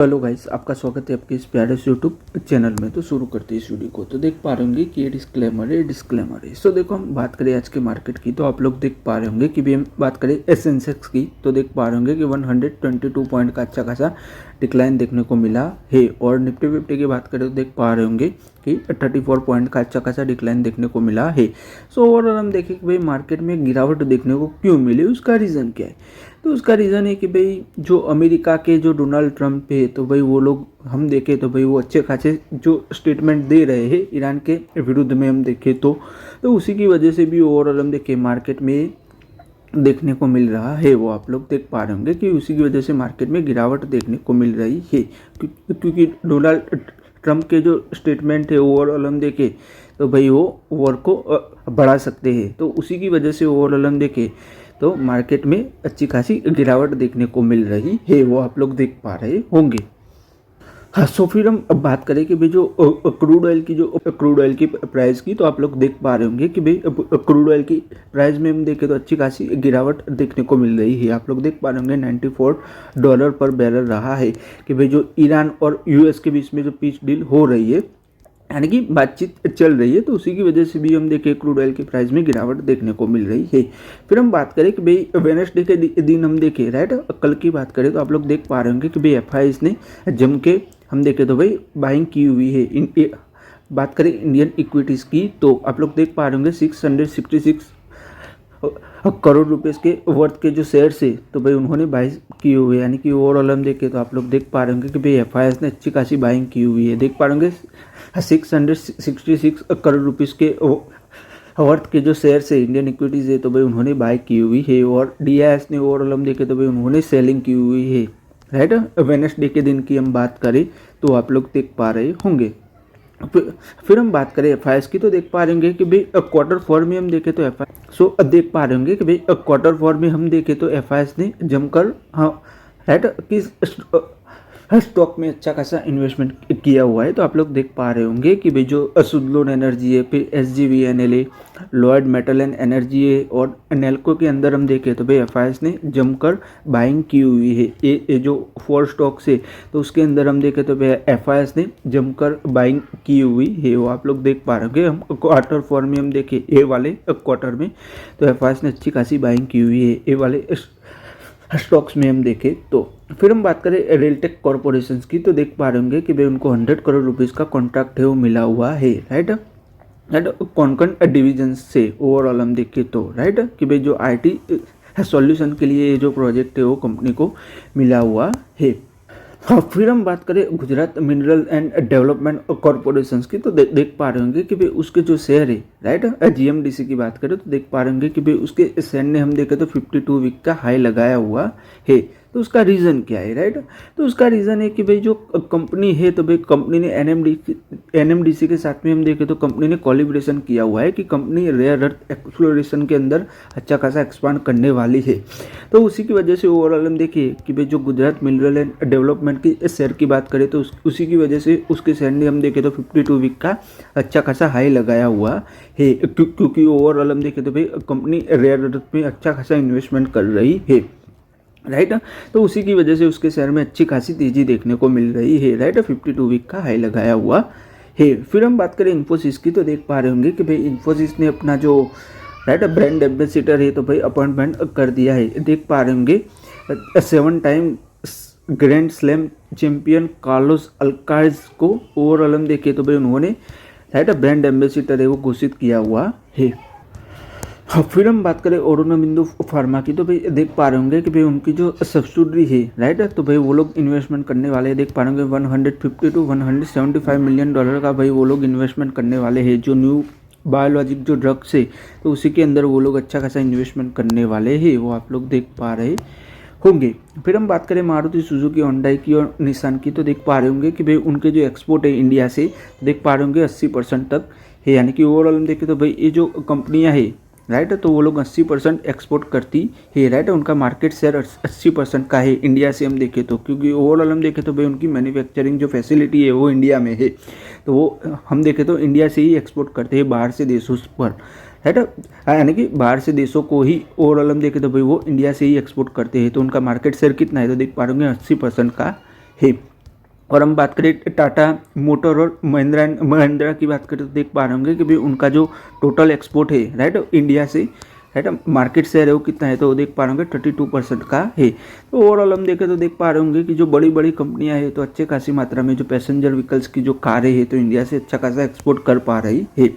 Hello guys, आपका स्वागत है आपके इस प्यारे से यूट्यूब चैनल में। तो शुरू करते हैं इस वीडियो को। तो देख पा रहे होंगे कि ये डिस्क्लेमर है। सो देखो, हम बात करें आज के मार्केट की तो आप लोग देख पा रहे होंगे कि भी हम बात करें सेंसेक्स की तो देख पा रहे होंगे कि 122 पॉइंट का अच्छा खासा डिक्लाइन देखने को मिला है। और निफ्टी फिफ्टी की बात करें तो देख पा रहे होंगे कि 34 पॉइंट का अच्छा खासा डिक्लाइन देखने को मिला है। सो ओवरऑल हम देखें कि भाई मार्केट में गिरावट देखने को क्यों मिली, उसका रीज़न क्या है। तो उसका रीज़न है कि भाई जो अमेरिका के जो डोनाल्ड ट्रंप है तो भाई वो लोग हम देखें तो भाई वो अच्छे खासे जो स्टेटमेंट दे रहे हैं ईरान के विरुद्ध में हम देखें तो उसी की वजह से भी ओवरऑल हम देखें मार्केट में देखने को मिल रहा है। वो आप लोग देख पा रहे होंगे कि उसी की वजह से मार्केट में गिरावट देखने को मिल रही है, क्योंकि डोनाल्ड ट्रंप के जो स्टेटमेंट है ओवरऑल हम देखें तो भाई वो वॉर को बढ़ा सकते हैं। तो उसी की वजह से ओवरऑल हम देखें तो मार्केट में अच्छी खासी गिरावट देखने को मिल रही है, वो आप लोग देख पा रहे होंगे। हाँ, सो फिर हम अब बात करें कि भाई जो क्रूड ऑयल की प्राइस की तो आप लोग देख पा रहे होंगे कि भाई क्रूड ऑयल की प्राइस में हम देखें तो अच्छी खासी गिरावट देखने को मिल रही है। आप लोग देख पा रहे होंगे $94 पर बैरल रहा है कि भाई जो ईरान और यूएस के बीच में जो पीस डील हो रही है, यानी कि बातचीत चल रही है, तो उसी की वजह से भी हम देखें क्रूड ऑयल की प्राइस में गिरावट देखने को मिल रही है। फिर हम बात करें कि भाई वेडनेसडे के दिन हम देखें राइट, कल की बात करें तो आप लोग देख पा रहे होंगे कि भाई एफआईआईस ने जम के हम देखें तो भाई बाइंग की हुई है। बात करें इंडियन इक्विटीज़ की तो आप लोग देख पा रहे होंगे 666 करोड़ रुपए के वर्थ के जो शेयर्स है तो भाई उन्होंने बाइंग की हुई है। यानी कि ओवरऑल हम देखें तो आप लोग देख पा रहे होंगे कि भाई एफआईआईएस ने अच्छी खासी बाइंग की हुई है। देख पा रहे होंगे 666 करोड़ रुपीज़ के वर्थ के जो शेयर्स है इंडियन इक्विटीज़ है तो भाई उन्होंने बाय की हुई है। और डीआईएस ने ओवरऑल हम देखें तो भाई उन्होंने सेलिंग की हुई है राइट। वेडनेसडे के दिन की हम बात करें तो आप लोग देख पा रहे होंगे। फिर हम बात करें एफआईआईएस की तो देख पा रहे होंगे कि भाई क्वार्टर फोर में हम देखें तो देख पा रहे होंगे कि भाई क्वार्टर फोर में हम देखें तो एफआईआईएस ने जमकर हाँ राइट किस स्टॉक में अच्छा खासा इन्वेस्टमेंट किया हुआ है। तो आप लोग देख पा रहे होंगे कि भाई जो सुज़लोन एनर्जी है, फिर SGVNL है, लॉयड मेटल एंड एनर्जी है और नेल्को के अंदर हम देखें तो भाई एफआईआईएस ने जमकर बाइंग की हुई है। ये जो 4 स्टॉक्स है तो उसके अंदर हम देखें तो भाई एफआईआईएस ने जमकर बाइंग की हुई है, वो आप लोग देख पा रहे होंगे। हम क्वार्टर फोर में हम देखें ए वाले क्वार्टर में तो एफआईआईएस ने अच्छी खासी बाइंग की हुई है ए वाले स्टॉक्स में हम देखें तो। फिर हम बात करें रेलटेक कॉरपोरेशन की तो देख पा रहे होंगे कि भाई उनको 100 करोड़ रुपीज़ का कॉन्ट्रैक्ट है वो मिला हुआ है राइट कौन डिवीजन से ओवरऑल हम देखें तो राइट कि भाई जो IT सॉल्यूशन के लिए ये जो प्रोजेक्ट है वो कंपनी को मिला हुआ है। हाँ, फिर हम बात करें Gujarat mineral and development corporation की तो देख पा रहे होंगे कि भाई उसके जो शेयर है राइट GMDC की बात करें तो देख पा रहे होंगे कि भाई उसके शेयर ने हम देखें तो 52 वीक का हाई लगाया हुआ है। तो उसका रीज़न क्या है राइट, तो उसका रीज़न है कि भाई जो कंपनी है तो भाई कंपनी ने NMDC के साथ में हम देखें तो कंपनी ने कोलैबोरेशन किया हुआ है कि कंपनी रेयर अर्थ एक्सप्लोरेशन के अंदर अच्छा खासा एक्सपांड करने वाली है। तो उसी की वजह से ओवरऑल हम देखिए कि भाई जो गुजरात मिनरल एंड डेवलपमेंट की शेयर की बात करें तो उसी की वजह से उसके शेयर ने हम देखें तो 52 वीक का अच्छा खासा हाई लगाया हुआ है, क्योंकि ओवरऑल हम देखें तो भाई कंपनी रेयर अर्थ में अच्छा खासा इन्वेस्टमेंट कर रही है राइट। तो उसी की वजह से उसके शेयर में अच्छी खासी तेज़ी देखने को मिल रही है राइट 52 वीक का हाई लगाया हुआ है। फिर हम बात करें इन्फोसिस की तो देख पा रहे होंगे कि भाई इन्फोसिस ने अपना जो राइट ब्रांड एम्बेसडर है तो भाई अपॉइंटमेंट कर दिया है। देख पा रहे होंगे 7 time grand slam champion Carlos Alcaraz को ओवरऑल हम देखें तो भाई उन्होंने राइट ब्रांड एम्बेसडर है वो घोषित किया हुआ है। हाँ, फिर हम बात करें औरोबिंदो फार्मा की तो भाई देख पा रहे होंगे कि भाई उनकी जो सब्सिडरी है राइट तो भाई वो लोग इन्वेस्टमेंट करने वाले हैं। देख पा रहे होंगे 150 to 175 मिलियन डॉलर का भाई वो लोग इन्वेस्टमेंट करने वाले हैं। जो न्यू बायोलॉजिक जो ड्रग्स है तो उसी के अंदर वो लोग अच्छा खासा इन्वेस्टमेंट करने वाले हैं, वो आप लोग देख पा रहे होंगे। फिर हम बात करें मारुति सुजुकी होंडा की और निसान की तो देख पा रहे होंगे कि भाई उनके जो एक्सपोर्ट है इंडिया से देख पा रहे होंगे 80% तक है। यानी कि ओवरऑल हम देखें तो भाई ये जो कंपनियां है राइट तो वो लोग 80% एक्सपोर्ट करती है राइट। उनका मार्केट शेयर 80% का है इंडिया से हम देखें तो, क्योंकि ओवरऑल हम देखें तो भाई उनकी मैन्युफैक्चरिंग जो फैसिलिटी है वो इंडिया में है। तो वो हम देखें तो इंडिया से ही एक्सपोर्ट करते हैं बाहर से देशों पर राइट, यानी कि बाहर से देशों को ही ओवरऑल हम देखें तो भाई वो इंडिया से ही एक्सपोर्ट करते हैं। तो उनका मार्केट शेयर कितना है तो देख पा रहे होंगे 80% का है। और हम बात करें टाटा मोटर और महिंद्रा एंड महिंद्रा की बात करें तो देख पा रहे होंगे कि भाई उनका जो टोटल एक्सपोर्ट है राइट इंडिया से राइट मार्केट शेयर है वो कितना है तो वो देख पा रहे होंगे 32% का है। तो ओवरऑल हम देखें तो देख पा रहे होंगे कि जो बड़ी बड़ी कंपनियां हैं तो अच्छे खासी मात्रा में जो पैसेंजर व्हीकल्स की जो कारें हैं तो इंडिया से अच्छा खासा एक्सपोर्ट कर पा रही है।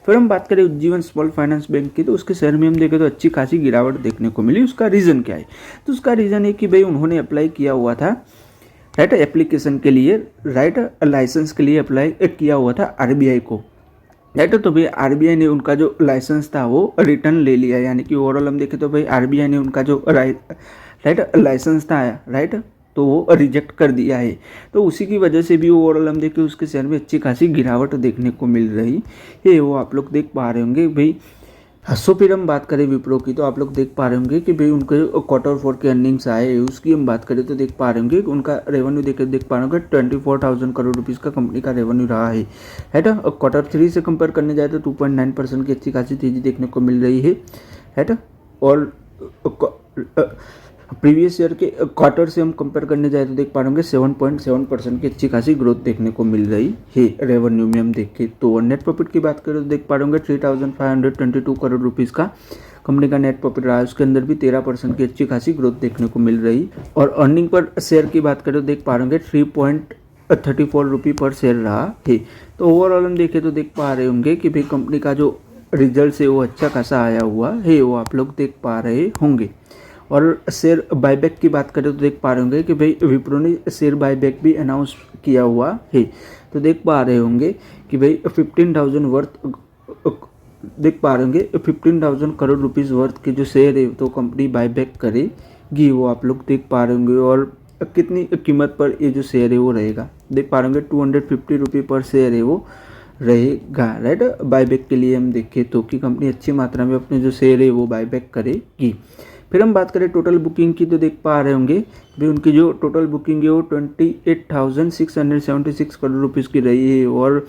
फिर हम बात करें उज्जीवन स्मॉल फाइनेंस बैंक की तो उसके शेयर में हम देखें तो अच्छी खासी गिरावट देखने को मिली। उसका रीज़न क्या है तो उसका रीज़न है कि भाई उन्होंने अप्लाई किया हुआ था राइट एप्लीकेशन के लिए राइट लाइसेंस के लिए अप्लाई किया हुआ था आरबीआई को राइट। तो भाई आरबीआई ने उनका जो लाइसेंस था वो रिटर्न ले लिया, यानी कि ओवरऑल हम देखें तो भाई आरबीआई ने उनका जो राइट लाइसेंस था राइट तो वो रिजेक्ट कर दिया है। तो उसी की वजह से भी ओवरऑल हम देखें उसके शेयर में अच्छी खासी गिरावट देखने को मिल रही है, वो आप लोग देख पा रहे होंगे भाई। सो फिर हम बात करें विप्रो की तो आप लोग देख पा रहे होंगे कि भाई उनके Q4 के अर्निंग्स आए उसकी हम बात करें तो देख पा रहे होंगे कि उनका रेवेन्यू देख पा रहे होंगे 24,000 करोड़ रुपीज़ का कंपनी का रेवेन्यू रहा है ना। Q3 से कंपेयर करने जाए तो 2.9% की अच्छी खासी तेज़ी देखने को मिल रही है ना। और प्रीवियस ईयर के क्वार्टर से हम कंपेयर करने जाए तो देख पा रहे होंगे 7.7% की अच्छी खासी ग्रोथ देखने को मिल रही है रेवेन्यू में हम देखें तो। नेट प्रॉफिट की बात करें तो देख पा रहे होंगे 3,522 करोड़ रुपीज़ का कंपनी का नेट प्रॉफिट रहा है, उसके अंदर भी 13% की अच्छी खासी ग्रोथ देखने को मिल रही। और अर्निंग पर शेयर की बात करें तो देख पा रहे होंगे 3.34 रुपये पर शेयर रहा है। तो ओवरऑल हम देखें तो देख पा रहे होंगे कि भाई कंपनी का जो रिजल्ट है वो अच्छा खासा आया हुआ है, वो आप लोग देख पा रहे होंगे। और शेयर बायबैक की बात करें तो देख पा रहे होंगे कि भाई विप्रो ने शेयर बायबैक भी अनाउंस किया हुआ है। तो देख पा रहे होंगे कि भाई 15,000 वर्थ देख पा रहे होंगे 15,000 करोड़ रुपीज़ वर्थ के जो शेयर है तो कंपनी बायबैक करेगी, वो आप लोग देख पा रहे होंगे। और कितनी कीमत पर ये जो शेयर है वो रहेगा देख पा रहे होंगे 250 रुपये पर शेयर है वो रहेगा राइट बायबैक के लिए हम देखें तो कि कंपनी अच्छी मात्रा में अपने जो शेयर है वो बायबैक करेगी। फिर हम बात करें टोटल बुकिंग की तो देख पा रहे होंगे भाई उनकी जो टोटल बुकिंग है वो 28,676 करोड़ रुपीज़ की रही है। और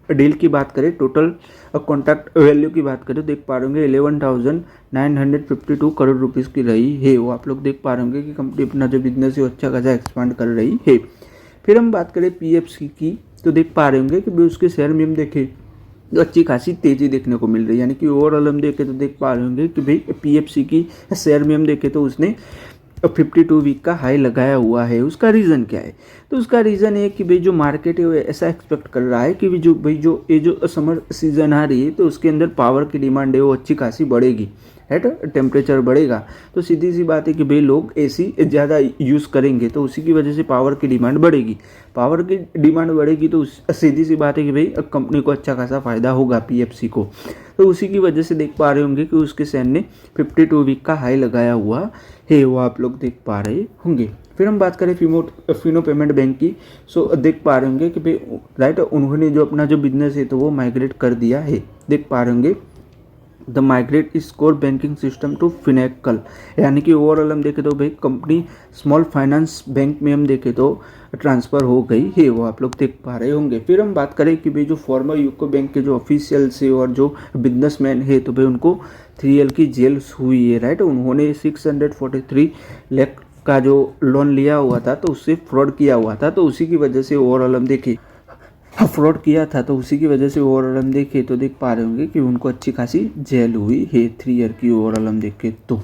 डील की बात करें टोटल कॉन्ट्रैक्ट वैल्यू की बात करें देख पा रहे होंगे 11,952 करोड़ रुपीज़ की रही है, वो आप लोग देख पा रहे होंगे कि कंपनी अपना जो बिजनेस है वो अच्छा खासा एक्सपांड कर रही है। फिर हम बात करें पीएफसी की तो देख पा रहे होंगे कि भाई उसके शेयर में हम देखें तो अच्छी खासी तेज़ी देखने को मिल रही है, यानी कि ओवरऑल हम देखें तो देख पा रहे होंगे कि भाई पीएफसी की शेयर में हम देखें तो उसने 52 वीक का हाई लगाया हुआ है। उसका रीज़न क्या है तो उसका रीज़न है कि भाई जो मार्केट है वो ऐसा एक्सपेक्ट कर रहा है कि भाई जो ये जो समर सीजन आ रही है तो उसके अंदर पावर की डिमांड है वो अच्छी खासी बढ़ेगी राइट, टेम्परेचर बढ़ेगा तो सीधी सी बात है कि भाई लोग एसी ज़्यादा यूज़ करेंगे तो उसी की वजह से पावर की डिमांड बढ़ेगी। पावर की डिमांड बढ़ेगी तो सीधी सी बात है कि भाई कंपनी को अच्छा खासा फ़ायदा होगा पीएफसी को। तो उसी की वजह से देख पा रहे होंगे कि उसके शेयर ने 52 वीक का हाई लगाया हुआ है, वो आप लोग देख पा रहे होंगे। फिर हम बात करें फिनो पेमेंट बैंक की सो देख पा रहे होंगे कि भाई राइट उन्होंने जो अपना जो बिजनेस है तो वो माइग्रेट कर दिया है। देख पा रहे होंगे the migrate is core banking system to Finacle, यानी कि ओवरऑल हम देखें तो भाई कंपनी स्मॉल फाइनेंस बैंक में हम देखें तो ट्रांसफ़र हो गई है, वो आप लोग देख पा रहे होंगे। फिर हम बात करें कि भाई जो फॉर्मर यूको बैंक के जो ऑफिशियल्स है और जो बिजनेसमैन है तो भाई उनको 3 की जेल हुई है राइट। उन्होंने 643 लाख का जो लोन लिया हुआ था तो उससे फ्रॉड किया हुआ था, तो उसी की वजह से ओवरऑल हम देखें फ्रॉड किया था तो उसी की वजह से ओवरऑल हम देखें तो देख पा रहे होंगे कि उनको अच्छी खासी जेल हुई है 3 ईयर की ओवरऑल हम देखें तो।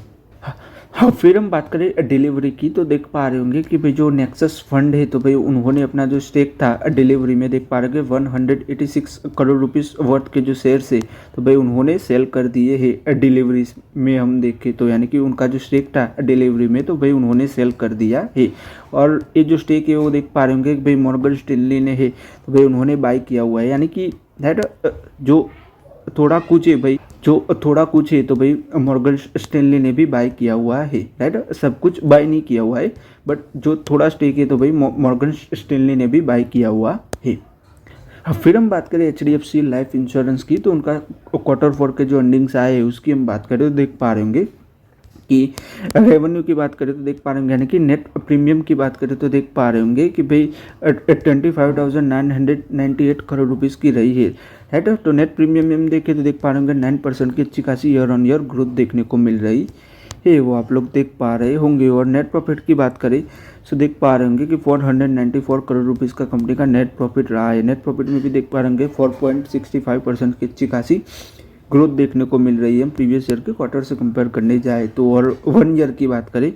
हाँ फिर हम बात करें डिलीवरी की तो देख पा रहे होंगे कि भाई जो नेक्सस फंड है तो भाई उन्होंने अपना जो स्टेक था डिलीवरी में देख पा रहे होंगे 186 करोड़ रुपीस वर्थ के जो शेयर्स है तो भाई उन्होंने सेल कर दिए है डिलीवरी में हम देखें तो, यानी कि उनका जो स्टेक था डिलीवरी में तो भाई उन्होंने सेल कर दिया है। और ये जो स्टेक है वो देख पा रहे होंगे कि भाई मॉर्गन स्टैनली ने है तो भाई उन्होंने बाई किया हुआ है, यानी कि जो थोड़ा कुछ है भाई जो थोड़ा कुछ है तो भाई मॉर्गन स्टैनली ने भी बाय किया हुआ है राइट, सब कुछ बाय नहीं किया हुआ है बट जो थोड़ा स्टेक है तो भाई मॉर्गन स्टैनली ने भी बाय किया हुआ है। फिर हम बात करें HDFC लाइफ इंश्योरेंस की तो उनका Q4 के जो अर्निंग्स आए हैं उसकी हम बात करें तो देख पा रहे होंगे कि रेवेन्यू की बात करें तो देख पा रहे होंगे, यानी कि नेट प्रीमियम की बात करें तो देख पा रहे होंगे कि भाई 25,998 करोड़ रुपीज़ की रही है तो नेट प्रीमियम में हम देखें तो देख पा रहे होंगे 9% की अच्छी खासी ईयर ऑन ईयर ग्रोथ देखने को मिल रही है, वो आप लोग देख पा रहे होंगे। और नेट प्रॉफिट की बात करें सो देख पा रहे होंगे कि 494 करोड़ रुपीज़ का कंपनी का नेट प्रॉफिट रहा है। नेट प्रॉफिट में भी देख पा रहे होंगे 4.65% की अच्छी खासी ग्रोथ देखने को मिल रही है। हम प्रीवियस ईयर के क्वार्टर से कंपेयर करने जाए तो, और 1 ईयर की बात करें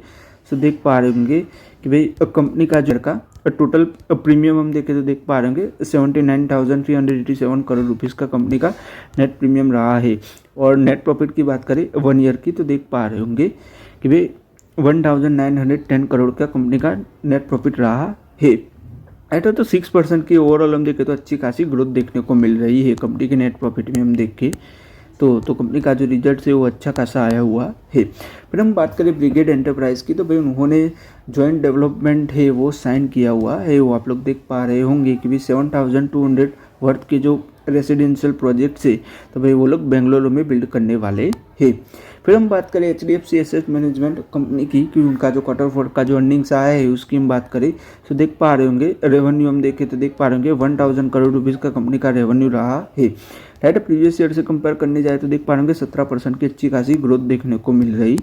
तो देख पा रहे होंगे कि भाई कंपनी का जो का टोटल प्रीमियम हम देखें तो देख पा रहे होंगे 79,387 करोड़ रुपीज़ का कंपनी का नेट प्रीमियम रहा है। और नेट प्रॉफिट की बात करें 1 ईयर की तो देख पा रहे होंगे कि भाई 1910 करोड़ का कंपनी का नेट प्रॉफिट रहा है। ऐसा तो 6% की ओवरऑल हम देखें तो अच्छी खासी ग्रोथ देखने को मिल रही है कंपनी के नेट प्रॉफिट में। हम देखें तो कंपनी का जो रिजल्ट है वो अच्छा खासा आया हुआ है। फिर हम बात करें ब्रिगेड एंटरप्राइज की तो भाई उन्होंने जॉइंट डेवलपमेंट है वो साइन किया हुआ है। वो आप लोग देख पा रहे होंगे कि भाई 7,200 वर्थ के जो रेसिडेंशियल प्रोजेक्ट्स है तो भाई वो लोग बेंगलुरु में बिल्ड करने वाले हैं। फिर हम बात करें HDFC एसेट मैनेजमेंट कंपनी की कि उनका जो क्वार्टर 4 का जो अर्निंग्स आया है उसकी हम बात करें तो देख पा रहे होंगे रेवेन्यू हम देखें तो देख पा रहे होंगे 1,000 करोड़ रुपीज़ का कंपनी का रेवेन्यू रहा है। राइट, प्रीवियस ईयर से कंपेयर करने जाए तो देख पा रहे होंगे 17% की अच्छी खासी ग्रोथ देखने को मिल रही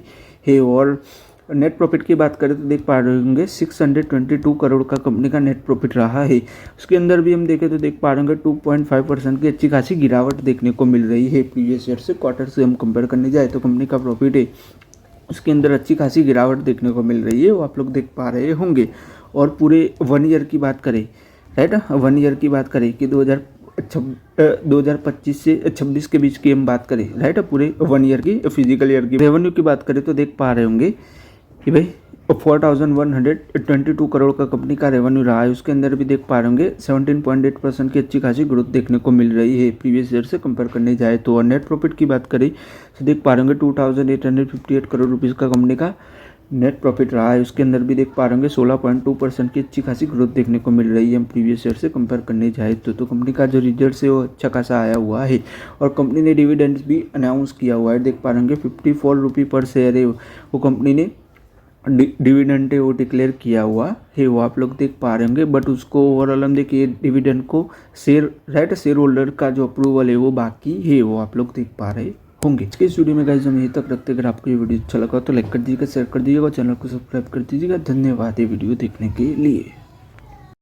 है। और नेट प्रॉफिट की बात करें तो देख पा रहे होंगे 622 करोड़ का कंपनी का नेट प्रॉफिट रहा है। उसके अंदर भी हम देखें तो देख पा रहे होंगे 2.5% की अच्छी खासी गिरावट देखने को मिल रही है। प्रीवियस ईयर से क्वार्टर से हम कंपेयर करने जाए तो कंपनी का प्रॉफिट है उसके अंदर अच्छी खासी गिरावट देखने को मिल रही है, वो आप लोग देख पा रहे होंगे। और पूरे 1 ईयर की बात करें, राइट, 1 ईयर की बात करें कि 2025 से 26 के बीच की हम बात करें, राइट, पूरे 1 ईयर की फिजिकल ईयर की रेवेन्यू की बात करें तो देख पा रहे होंगे कि भाई 4,122 करोड़ का कंपनी का रेवेन्यू रहा है। उसके अंदर भी देख पा रहे होंगे 17.8% की अच्छी खासी ग्रोथ देखने को मिल रही है प्रीवियस ईयर से कंपेयर करने जाए तो। और नेट प्रॉफिट की बात करें तो देख पा रहे होंगे 2,858 करोड़ रुपीज़ का कंपनी का नेट प्रॉफिट रहा है। उसके अंदर भी देख पा रहे होंगे 16.2% की अच्छी खासी ग्रोथ देखने को मिल रही है हम प्रीवियस ईयर से कंपेयर करने जाए तो कंपनी का जो रिजल्ट है वो अच्छा खासा आया हुआ है। और कंपनी ने डिविडेंड्स भी अनाउंस किया हुआ है। देख पा रहे होंगे 54 रुपये पर शेयर है वो कंपनी ने डिविडेंड है वो डिक्लेयर किया हुआ है, वो आप लोग देख पा रहे होंगे। बट उसको ओवरऑल हम देखिए डिविडेंड को शेयर होल्डर का जो अप्रूवल है वो बाकी है, वो आप लोग देख पा रहे होंगे। इस वीडियो में गाइस हम यहीं तक रखते हैं। अगर आपको ये वीडियो अच्छा लगा तो लाइक कर दीजिएगा, शेयर कर दीजिएगा, चैनल को सब्सक्राइब कर दीजिएगा। धन्यवाद ये वीडियो देखने के लिए।